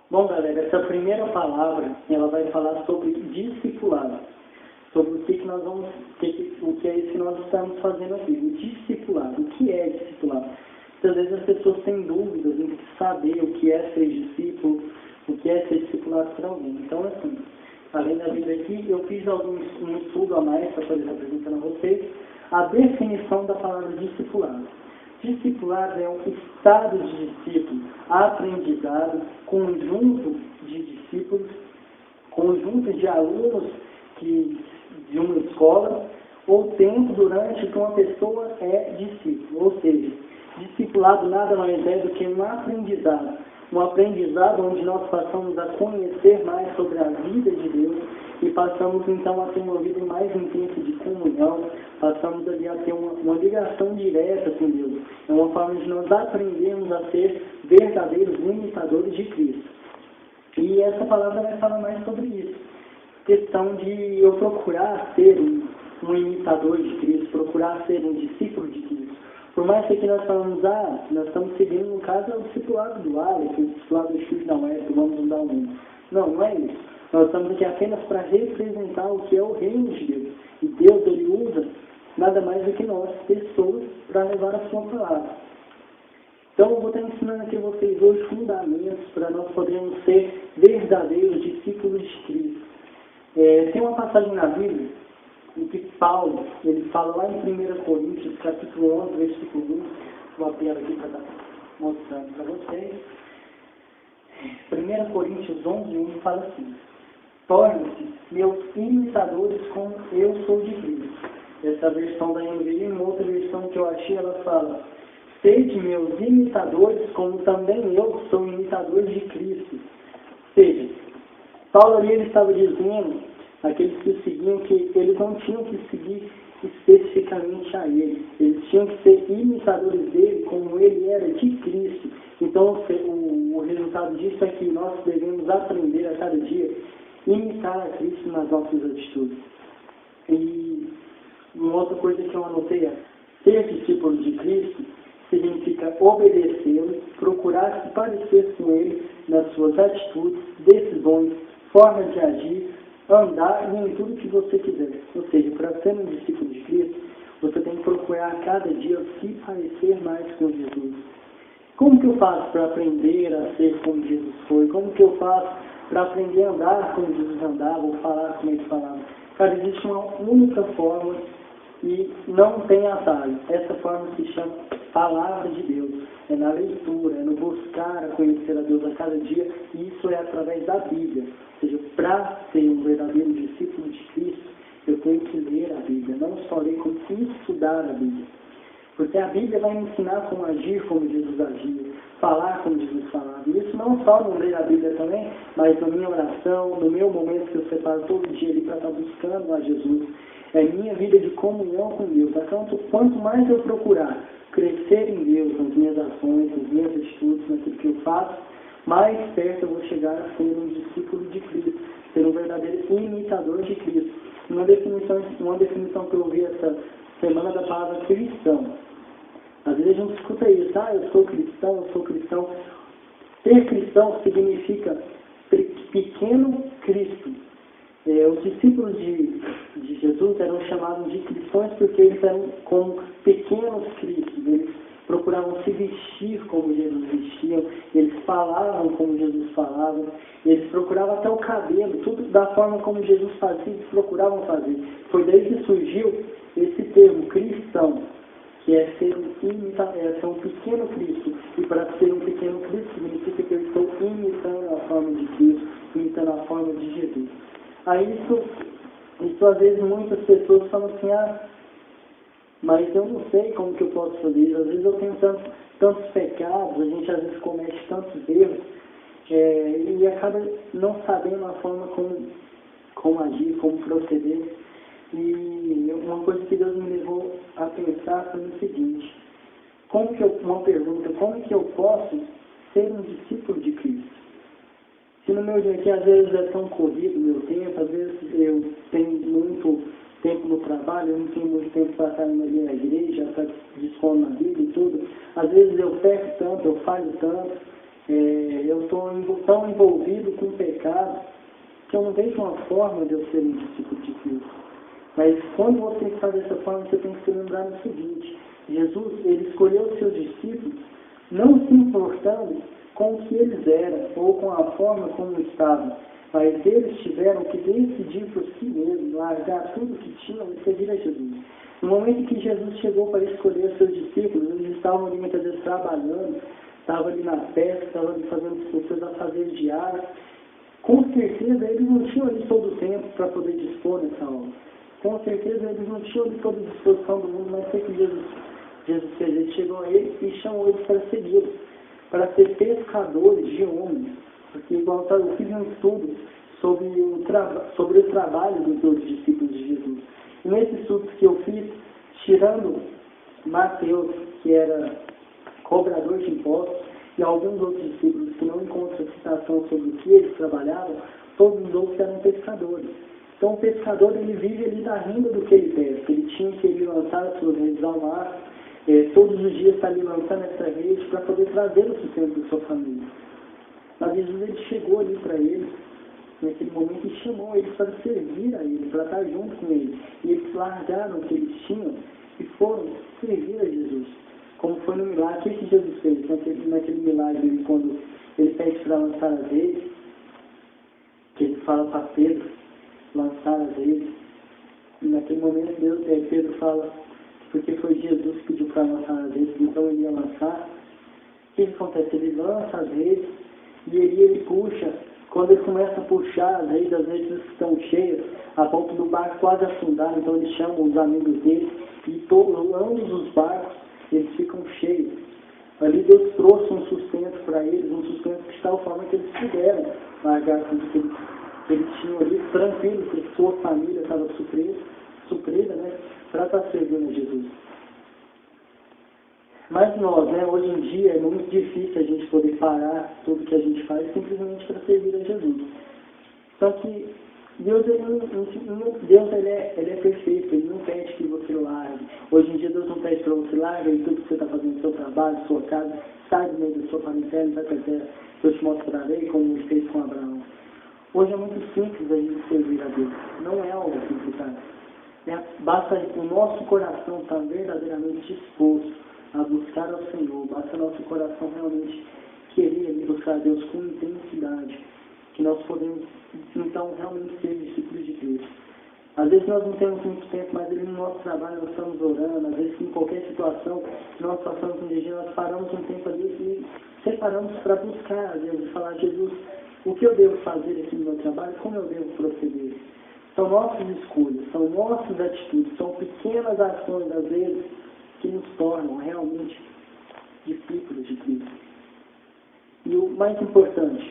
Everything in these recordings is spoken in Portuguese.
Bom, galera, essa primeira palavra, ela vai falar sobre discipulado, sobre o que nós vamos, o que é isso que nós estamos fazendo aqui, o discipulado. O que é discipulado? Muitas vezes as pessoas têm dúvidas em saber o que é ser discípulo, o que é ser discipulado por alguém. Então, assim, além da Bíblia aqui, eu fiz um estudo a mais para poder apresentando a vocês a definição da palavra discipulado. Discipulado é um estado de discípulo, aprendizado, conjunto de discípulos, conjunto de alunos de uma escola, ou tempo durante que uma pessoa é discípulo. Ou seja, discipulado nada mais é do que um aprendizado onde nós passamos a conhecer mais sobre a vida de Deus e passamos então a ter uma vida mais intensa de comunhão, passamos ali a ter uma ligação direta com Deus. É uma forma de nós aprendermos a ser verdadeiros imitadores de Cristo. E essa palavra vai falar mais sobre isso. Questão de eu procurar ser um imitador de Cristo, procurar ser um discípulo de Cristo. Por mais que aqui nós falamos, nós estamos seguindo, no caso, o discipulado do Alex, o discipulado do Chico da Ué, vamos mudar o mundo. Não é isso. Nós estamos aqui apenas para representar o que é o reino de Deus. E Deus, Ele usa nada mais do que nós, pessoas, para levar a sua palavra. Então, eu vou estar ensinando aqui a vocês hoje fundamentos para nós podermos ser verdadeiros discípulos de Cristo. Tem uma passagem na Bíblia em que Paulo, ele fala lá em 1 Coríntios, capítulo 11, versículo 1, vou abrir aqui para estar mostrando para vocês. 1 Coríntios 11, 1 fala assim: tornem-se meus imitadores como eu sou de Cristo. Essa versão da NVI, em outra versão que eu achei, ela fala: sede meus imitadores como também eu sou imitador de Cristo. Ou seja, Paulo ali ele estava dizendo, aqueles que o seguiam, que eles não tinham que seguir especificamente a ele. Eles tinham que ser imitadores dele como ele era de Cristo. Então, o resultado disso é que nós devemos aprender a cada dia imitar a Cristo nas nossas atitudes. E uma outra coisa que eu anotei é: ser discípulo de Cristo significa obedecê-lo, procurar se parecer com ele nas suas atitudes, decisões, formas de agir, andar e em tudo que você quiser. Ou seja, para ser um discípulo de Cristo, você tem que procurar a cada dia se parecer mais com Jesus. Como que eu faço para aprender a ser como Jesus foi? Como que eu faço para aprender a andar como Jesus andava, ou falar como ele falava? Cara, existe uma única forma e não tem atalho. Essa forma se chama Palavra de Deus. É na leitura, é no buscar a conhecer a Deus a cada dia, e isso é através da Bíblia. Ou seja, para ser um verdadeiro discípulo de Cristo, eu tenho que ler a Bíblia, não só ler, como estudar a Bíblia. Porque a Bíblia vai me ensinar como agir como Jesus agia, falar como Jesus falava. E isso não só no ler a Bíblia também, mas na minha oração, no meu momento que eu separo todo dia ali para estar buscando a Jesus. É minha vida de comunhão com Deus. Então, quanto mais eu procurar crescer em Deus, nas minhas ações, nas minhas atitudes, naquilo que eu faço, mais perto eu vou chegar a ser um discípulo de Cristo, ser um verdadeiro imitador de Cristo. Uma definição que eu ouvi essa semana da palavra cristão. Às vezes a gente escuta isso: eu sou cristão. Ser cristão significa pequeno Cristo. Os discípulos de Jesus eram chamados de cristãos porque eles eram como pequenos Cristos. Eles procuravam se vestir como Jesus vestia, eles falavam como Jesus falava, eles procuravam até o cabelo, tudo da forma como Jesus fazia, eles procuravam fazer. Foi daí que surgiu esse termo cristão, que é ser um pequeno Cristo. E para ser um pequeno Cristo significa que eu estou imitando a forma de Cristo, imitando a forma de Jesus. Aí isso às vezes muitas pessoas falam assim: mas eu não sei como que eu posso fazer isso. Às vezes eu tenho tantos pecados, a gente às vezes comete tantos erros, e acaba não sabendo a forma como agir, como proceder. E uma coisa que Deus me levou a pensar foi o seguinte: como que eu posso ser um discípulo de Cristo? Se no meu dia aqui às vezes é tão corrido o meu tempo, às vezes eu tenho muito tempo no trabalho, eu não tenho muito tempo para estar ali na igreja, para dispor na Bíblia e tudo. Às vezes eu peco tanto, eu falho tanto, eu estou tão envolvido com o pecado que eu não vejo uma forma de eu ser um discípulo de Cristo. Mas quando você está dessa forma, você tem que se lembrar do seguinte: Jesus, ele escolheu os seus discípulos não se importando com o que eles eram ou com a forma como estavam, mas eles tiveram que decidir por si mesmos, largar tudo que tinham e seguir a Jesus. No momento em que Jesus chegou para escolher os seus discípulos, eles estavam ali muitas vezes trabalhando, estavam ali na pesca, estavam ali fazendo seus afazeres diários. Com certeza eles não tinham ali todo o tempo para poder dispor dessa obra. Com certeza eles não tinham ali toda a disposição do mundo, mas foi que Jesus fez. Ele chegou a eles e chamou eles para segui-lo, para ser pescadores de homens. Porque igual eu fiz um estudo sobre o trabalho dos outros discípulos de Jesus. E nesse estudo que eu fiz, tirando Mateus, que era cobrador de impostos, e alguns outros discípulos que não encontram citação sobre o que eles trabalhavam, todos os outros eram pescadores. Então o pescador, ele vive ali da renda do que ele pesca. Ele tinha que ele lançar as suas redes ao mar, todos os dias está ali lançando essa rede para poder trazer o sustento da sua família. Mas Jesus, ele chegou ali para eles, naquele momento, e chamou eles para servir a ele, para estar junto com ele. E eles largaram o que eles tinham e foram servir a Jesus. Como foi no milagre, o que Jesus fez? Naquele milagre, quando ele pede para lançar as redes, que ele fala para Pedro lançar as redes, e naquele momento Pedro fala, porque foi Jesus que pediu para lançar as redes, então ele ia lançar. O que acontece? Ele lança as redes e ele puxa. Quando ele começa a puxar as redes estão cheias, a ponto do barco quase afundar, então ele chama os amigos dele e ambos os barcos eles ficam cheios. Ali Deus trouxe um sustento para eles, um sustento de tal forma que eles puderam largar tudo que eles tinham ali, tranquilo, que sua família estava suprida, né, para estar servindo a Jesus. Mas nós, né, hoje em dia é muito difícil a gente poder parar tudo que a gente faz simplesmente para servir a Jesus. Só que Deus ele é perfeito, Ele não pede que você largue. Hoje em dia Deus não pede para você largar e tudo que você está fazendo no seu trabalho, sua casa, sai do meio da sua parentela, vai para a terra, eu te mostrarei como Ele fez com Abraão. Hoje é muito simples a gente servir a Deus, não é algo complicado. Basta o nosso coração estar verdadeiramente disposto a buscar ao Senhor, basta nosso coração realmente querer buscar a Deus com intensidade, que nós podemos então realmente ser discípulos de Cristo. Às vezes nós não temos muito tempo, mas ali no nosso trabalho nós estamos orando, às vezes em qualquer situação que nós passamos um dia, nós paramos um tempo ali e separamos para buscar a Deus e falar: Jesus, o que eu devo fazer aqui no meu trabalho, como eu devo proceder? São nossas escolhas, são nossas atitudes, são pequenas ações, às vezes, que nos tornam realmente discípulos de Cristo. E o mais importante,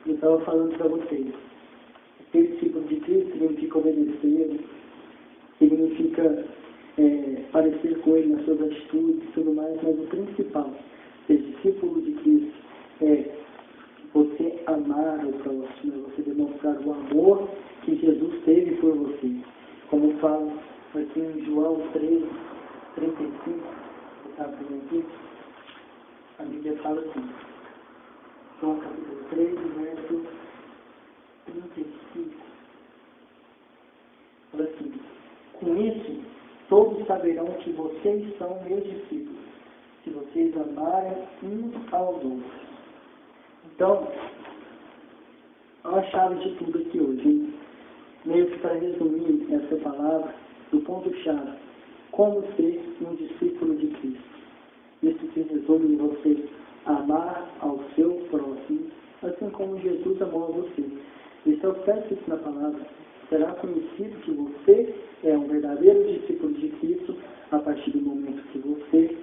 eu estava falando para vocês, ser discípulo de Cristo significa obedecer, significa parecer com Ele nas suas atitudes e tudo mais, mas o principal, ser discípulo de Cristo, é você amar o próximo, é você demonstrar o amor que Jesus teve por você. Como fala aqui em João 3, 35, aqui, a Bíblia fala assim, João capítulo 3, verso 35, fala assim: com isso, todos saberão que vocês são meus discípulos, se vocês amarem uns aos outros. Então, olha a chave de tudo aqui hoje, hein? Meio que para resumir essa palavra, do ponto-chave, como ser um discípulo de Cristo. Isso se resume em você amar ao seu próximo, assim como Jesus amou a você. E se eu peço isso na palavra, será conhecido que você é um verdadeiro discípulo de Cristo a partir do momento que você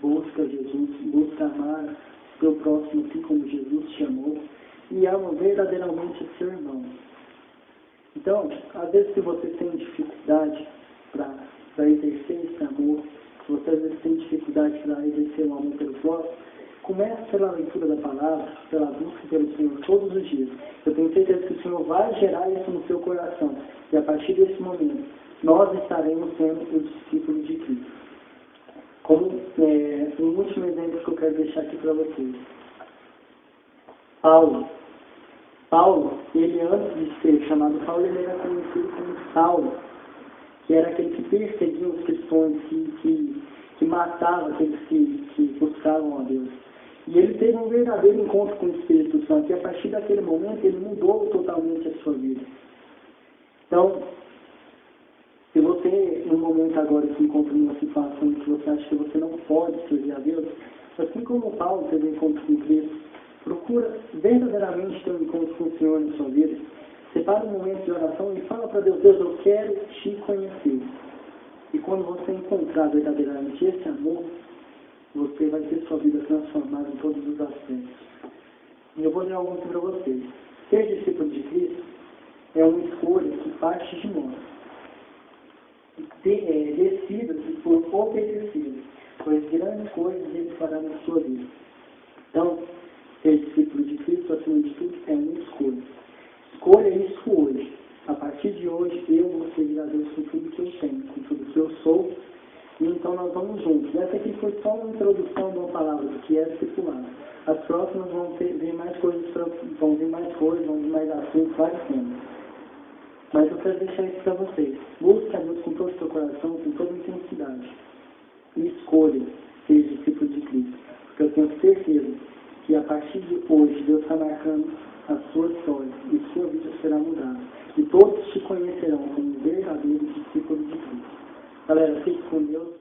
busca Jesus, busca amar o seu próximo assim como Jesus te amou e ama verdadeiramente o seu irmão. Então, às vezes, se você tem dificuldade para exercer esse amor, se você às vezes tem dificuldade para exercer o amor pelo próximo, comece pela leitura da palavra, pela busca pelo Senhor todos os dias. Eu tenho certeza que o Senhor vai gerar isso no seu coração. E a partir desse momento, nós estaremos sendo os discípulos de Cristo. Como um último exemplo que eu quero deixar aqui para vocês. Paulo. Paulo, ele antes de ser chamado Paulo, ele era conhecido como Saulo, que era aquele que perseguia os cristãos, que matava aqueles que buscavam a Deus. E ele teve um verdadeiro encontro com o Espírito Santo, e a partir daquele momento ele mudou totalmente a sua vida. Então, se você, no momento agora, se encontra numa situação em que você acha que você não pode servir a Deus, assim como Paulo teve um encontro com Cristo, procura verdadeiramente ter um encontro com o Senhor na sua vida. Separa um momento de oração e fala para Deus: Deus, eu quero te conhecer. E quando você encontrar verdadeiramente esse amor, você vai ter sua vida transformada em todos os aspectos. E eu vou ler alguns para vocês. Ser discípulo de Cristo é uma escolha que parte de nós. Decidas por obedecidas, pois grandes coisas ele fará na sua vida. Então, ser discípulo de Cristo, acima de tudo, é uma escolha. Escolha isso hoje. A partir de hoje, eu vou servir a Deus com tudo que eu tenho, com tudo que eu sou. E então nós vamos juntos. Essa aqui foi só uma introdução de uma palavra do que é discipulado. As próximas vão vir mais coisas, vão vir mais assuntos, vários temas. Mas eu quero deixar isso para vocês. Busque a Deus com todo o seu coração, com toda a intensidade. E escolha ser discípulo de Cristo. Porque eu tenho certeza que a partir de hoje, Deus está marcando a sua história e sua vida será mudada. E todos te conhecerão como verdadeiro discípulo de Cristo. Galera, fique com Deus.